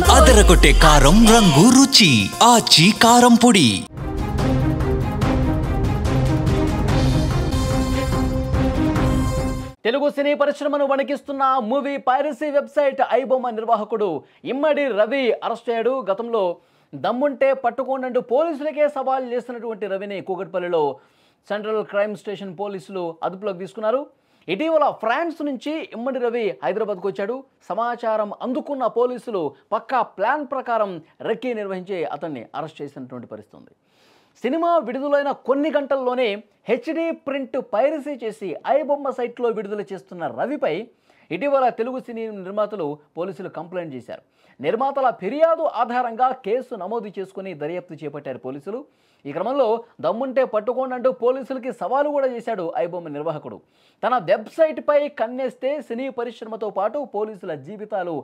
అదరగొట్టే కారం రంగు రుచి ఆచి కారం పొడి. తెలుగు సినీ పరిశ్రమను వణికిస్తున్న మూవీ పైరసీ వెబ్సైట్ ఐబొమ్మ నిర్వాహకుడు ఇమ్మడి రవి అరెస్ట్ అయ్యాడు. గతంలో దమ్ముంటే పట్టుకోండి పోలీసులకే సవాల్ చేస్తున్నటువంటి రవిని కూకట్పల్లిలో సెంట్రల్ క్రైమ్ స్టేషన్ పోలీసులు అదుపులోకి తీసుకున్నారు. ఇటీవల ఫ్రాన్స్ నుంచి ఇమ్మడి రవి హైదరాబాద్కు వచ్చాడు. సమాచారం అందుకున్న పోలీసులు పక్కా ప్లాన్ ప్రకారం రెక్కీ నిర్వహించి అతన్ని అరెస్ట్ చేసినటువంటి పరిస్థితి. సినిమా విడుదలైన కొన్ని గంటల్లోనే హెచ్డి ప్రింట్ పైరసీ చేసి ఐబొమ్మ సైట్లో విడుదల చేస్తున్న రవిపై ఇటీవల తెలుగు సినీ నిర్మాతలు పోలీసులు కంప్లైంట్ చేశారు. నిర్మాతల ఫిర్యాదు ఆధారంగా కేసు నమోదు చేసుకుని దర్యాప్తు చేపట్టారు పోలీసులు. ఈ క్రమంలో దమ్ముంటే పట్టుకోండి పోలీసులకి సవాలు కూడా చేశాడు ఐబొమ్మ నిర్వాహకుడు. తన వెబ్సైట్పై కన్నేస్తే సినీ పరిశ్రమతో పాటు పోలీసుల జీవితాలు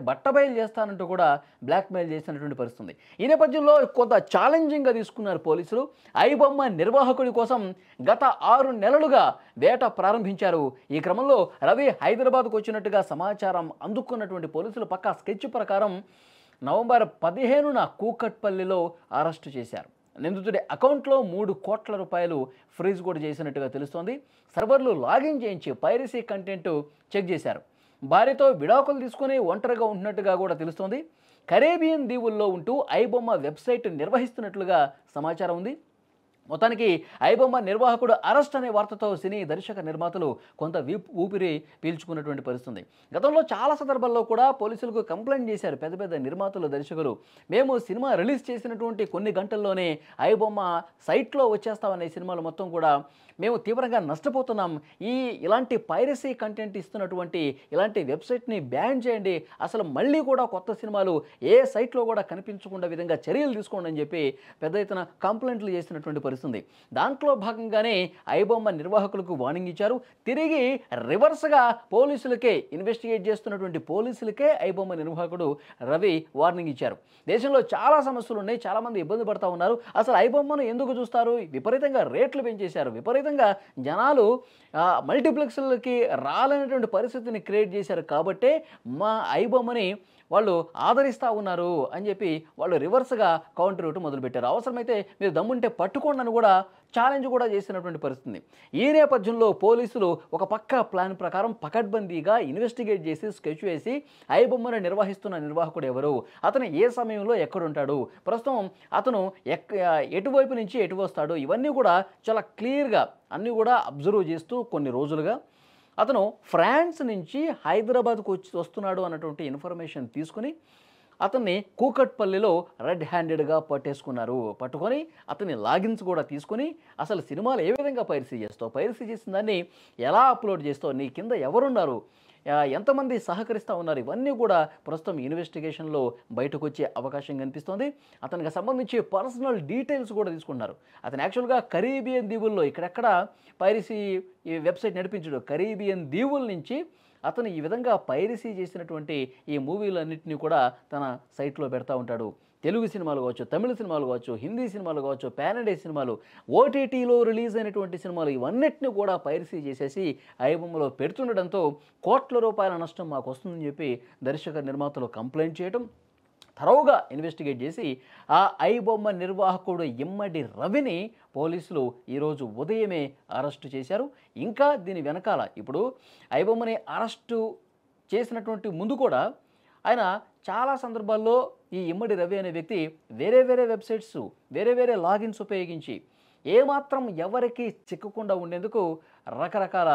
బట్టబయలు చేస్తానంటూ కూడా బ్లాక్మెయిల్ చేసినటువంటి పరిస్థితుంది. ఈ నేపథ్యంలో కొంత ఛాలెంజింగ్గా తీసుకున్నారు పోలీసులు. ఐబొమ్మ నిర్వాహకుడి కోసం గత 6 నెలలుగా వేట ప్రారంభించారు. ఈ క్రమంలో రవి హైదరాబాద్కు వచ్చినట్టుగా సమాచారం అందుకున్నటువంటి పోలీసులు పక్కా స్కెచ్ ప్రకారం నవంబర్ 15న కూకట్పల్లిలో అరెస్టు చేశారు. నిందితుడి అకౌంట్లో 3 కోట్ల రూపాయలు ఫ్రీజ్ కూడా చేసినట్టుగా తెలుస్తోంది. సర్వర్లు లాగిన్ చేయించి పైరసీ కంటెంట్ చెక్ చేశారు. భార్యతో విడాకులు తీసుకుని ఒంటరిగా ఉంటున్నట్టుగా కూడా తెలుస్తోంది. కరేబియన్ దీవుల్లో ఉంటూ ఐబొమ్మ వెబ్సైట్ నిర్వహిస్తున్నట్లుగా సమాచారం ఉంది. మొత్తానికి ఐబొమ్మ నిర్వాహకుడు అరెస్ట్ అనే వార్తతో సినీ దర్శక నిర్మాతలు కొంత ఊపిరి పీల్చుకున్నటువంటి పరిస్థితుంది. గతంలో చాలా సందర్భాల్లో కూడా పోలీసులకు కంప్లైంట్ చేశారు పెద్ద పెద్ద నిర్మాతలు, దర్శకులు. మేము సినిమా రిలీజ్ చేసినటువంటి కొన్ని గంటల్లోనే ఐబొమ్మ సైట్లో వచ్చేస్తామనే సినిమాలు మొత్తం కూడా మేము తీవ్రంగా నష్టపోతున్నాం. ఇలాంటి పైరసీ కంటెంట్ ఇస్తున్నటువంటి ఇలాంటి వెబ్సైట్ని బ్యాన్ చేయండి, అసలు మళ్ళీ కూడా కొత్త సినిమాలు ఏ సైట్లో కూడా కనిపించకుండా విధంగా చర్యలు తీసుకోండి అని చెప్పి పెద్ద ఎత్తున కంప్లైంట్లు చేసినటువంటి పరిస్థితి. దాంట్లో భాగంగానే ఐబొమ్మ నిర్వాహకులకు వార్నింగ్ ఇచ్చారు. తిరిగి రివర్స్గా పోలీసులకే ఇన్వెస్టిగేట్ చేస్తున్నటువంటి పోలీసులకే ఐబొమ్మ నిర్వాహకుడు రవి వార్నింగ్ ఇచ్చారు. దేశంలో చాలా సమస్యలు ఉన్నాయి, చాలామంది ఇబ్బంది పడుతూ ఉన్నారు. అసలు ఐబొమ్మను ఎందుకు చూస్తారు? విపరీతంగా రేట్లు పెంచేశారు, విపరీతంగా జనాలు మల్టీప్లెక్స్లకి రాలేనటువంటి పరిస్థితిని క్రియేట్ చేశారు. కాబట్టే మా ఐబొమ్మని వాళ్ళు ఆదరిస్తూ ఉన్నారు అని చెప్పి వాళ్ళు రివర్స్గా కౌంటర్ ఇవ్వటం మొదలుపెట్టారు. అవసరమైతే మీరు దమ్ముంటే పట్టుకోండి అని కూడా ఛాలెంజ్ కూడా చేసినటువంటి పరిస్థితి. ఈ నేపథ్యంలో పోలీసులు ఒక పక్కా ప్లాన్ ప్రకారం పకడ్బందీగా ఇన్వెస్టిగేట్ చేసి స్కెచ్ వేసి ఐబొమ్మను నిర్వహిస్తున్న నిర్వాహకుడు ఎవరు, అతను ఏ సమయంలో ఎక్కడుంటాడు, ప్రస్తుతం అతను ఎటువైపు నుంచి ఎటు వస్తాడు, ఇవన్నీ కూడా చాలా క్లియర్గా అన్నీ కూడా అబ్జర్వ్ చేస్తూ కొన్ని రోజులుగా అతను ఫ్రాన్స్ నుంచి హైదరాబాద్కు వస్తున్నాడు అన్నటువంటి ఇన్ఫర్మేషన్ తీసుకుని అతన్ని కూకట్పల్లిలో రెడ్ హ్యాండెడ్గా పట్టుకొని అతని లాగిన్స్ కూడా తీసుకొని అసలు సినిమాలు ఏ విధంగా పైరసీ చేస్తావు, పైరసీ చేసిన దాన్ని ఎలా అప్లోడ్ చేస్తావు, నీ కింద ఎవరున్నారు, ఎంతమంది సహకరిస్తూ ఉన్నారు, ఇవన్నీ కూడా ప్రస్తుతం ఇన్వెస్టిగేషన్లో బయటకు వచ్చే అవకాశం కనిపిస్తోంది. అతనికి సంబంధించి పర్సనల్ డీటెయిల్స్ కూడా తీసుకున్నారు. అతను యాక్చువల్గా కరీబియన్ దీవుల్లో ఇక్కడెక్కడ పైరసీ ఈ వెబ్సైట్ నడిపించాడు. కరీబియన్ దీవుల నుంచి అతను ఈ విధంగా పైరసీ చేసినటువంటి ఈ మూవీలన్నింటినీ కూడా తన సైట్లో పెడతా ఉంటాడు. తెలుగు సినిమాలు కావచ్చు, తమిళ సినిమాలు కావచ్చు, హిందీ సినిమాలు కావచ్చు, పాన్ ఇండియా సినిమాలు, ఓటీటీలో రిలీజ్ అయినటువంటి సినిమాలు ఇవన్నిటిని కూడా పైరసీ చేసేసి ఐబొమ్మలో పెడుతుండడంతో కోట్ల రూపాయల నష్టం మాకు వస్తుందని చెప్పి దర్శక నిర్మాతలు కంప్లైంట్ చేయడం, తరోగా ఇన్వెస్టిగేట్ చేసి ఆ ఐబొమ్మ నిర్వాహకుడు ఇమ్మడి రవిని పోలీసులు ఈరోజు ఉదయమే అరెస్టు చేశారు. ఇంకా దీని వెనకాల ఇప్పుడు ఐబొమ్మని అరెస్టు చేసినటువంటి ముందు కూడా ఆయన చాలా సందర్భాల్లో ఈ ఇమ్మడి రవి అనే వ్యక్తి వేరే వెబ్సైట్స్, వేరే లాగిన్స్ ఉపయోగించి ఏమాత్రం ఎవరికి చిక్కకుండా ఉండేందుకు రకరకాల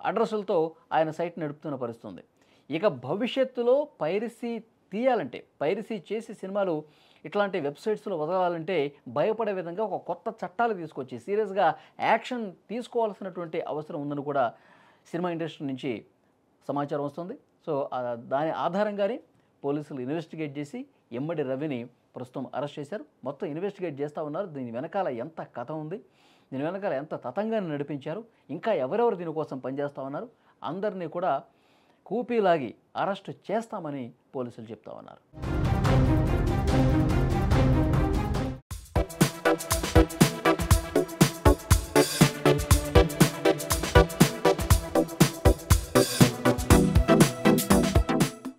అడ్రస్లతో ఆయన సైట్ నడుపుతున్న పరిస్థితుంది. ఇక భవిష్యత్తులో పైరసీ తీయాలంటే, పైరసీ చేసి సినిమాలు ఇట్లాంటి వెబ్సైట్స్లో వదలాలంటే భయపడే విధంగా ఒక కొత్త చట్టాలు తీసుకొచ్చి సీరియస్గా యాక్షన్ తీసుకోవాల్సినటువంటి అవసరం ఉందని కూడా సినిమా ఇండస్ట్రీ నుంచి సమాచారం వస్తుంది. సో దాని ఆధారంగానే పోలీసులు ఇన్వెస్టిగేట్ చేసి ఇమ్మడి రవిని ప్రస్తుతం అరెస్ట్ చేశారు. మొత్తం ఇన్వెస్టిగేట్ చేస్తూ ఉన్నారు. దీని వెనకాల ఎంత కథ ఉంది, దీని వెనకాల ఎంత తతంగాన్ని నడిపించారు, ఇంకా ఎవరెవరు దీనికోసం పనిచేస్తూ ఉన్నారు, అందరినీ కూడా కూపీలాగి అరెస్ట్ చేస్తామని పోలీసులు చెప్తా ఉన్నారు.